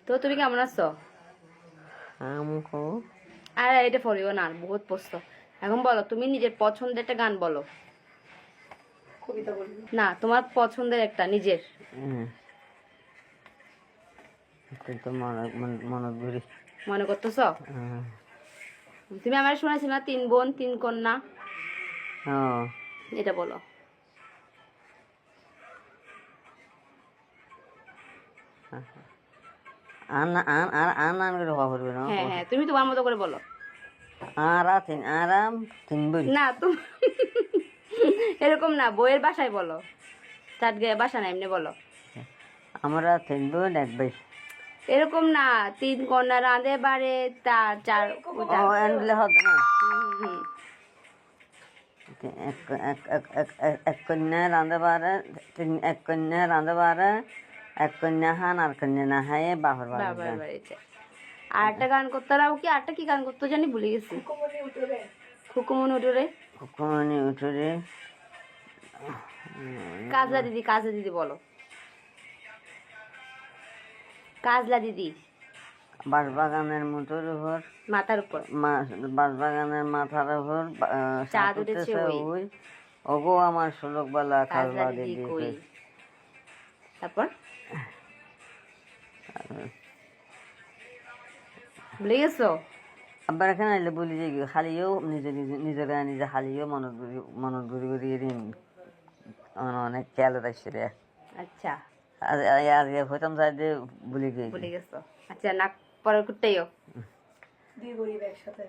তো তুমি কেমন আছো? আমকো আর এটা পড়িও না, বহুত প্রশ্ন। এখন বলো, তুমি নিজের পছন্দের একটা গান বলো। কবিতা বলবি? না, তোমার পছন্দের একটা নিজের। কিন্তু মনে ঘুরি মনে করতেছ? তুমি আমার শুনেছি না, 3 বোন 3 কন্যা, এটা বলো। আন করে হওয়া করবে না। হ্যাঁ হ্যাঁ, তুমি তোমার মতো করে বলো। আরাম তিন বই না তুমি এরকম না, বইয়ের বাসায় বলো। চাট গায়ে বাসা না, এমনি বলো। আমরা তিন বোন এক ভাই। এরকম না, 3 কন্যা রাঁধে বাড়ে, তার 4 এনলে হবে না। হুম। এক কন্যা রাঁধে পারে, এক কন্যা রাঁধে পারে, এক কন্যা হান আর কন্যা না হায় বাপের বাবার বাড়ি বাড়িতে। আর একটা গান করতে রাও কি, আরটা কি গান করতে জানি ভুলে গেছি। কুকুমনি উঠোরে। খুকুমন উঠোরে। কুকুমনি উঠে কাজলা দিদি, কাজলা দিদি বলো। কাজলা দিদি। বাঁশবাগানের মুঠোর উপর, মাথার উপর বাঁশবাগানের মাথার উপর চাঁদ উঠেছে ওই। ওগো আমার সুলক বেলা কাজলা কাজলা দিদি দিদি কই। কই। তারপর ভুলে গেছো? আবার এখানে আইলে বলি যে খালিও নিজে গায়ে নিজে খালিও মনত ঘুরি ঘুরি এদিন অনেক খেয়াল রাখছে রে। আচ্ছা, আজকে হইতাম যাই যে ভুলে গিয়ে ভুলে গেছো। আচ্ছা, নাক পরে করতেইও। দুই গরিব একসাথে।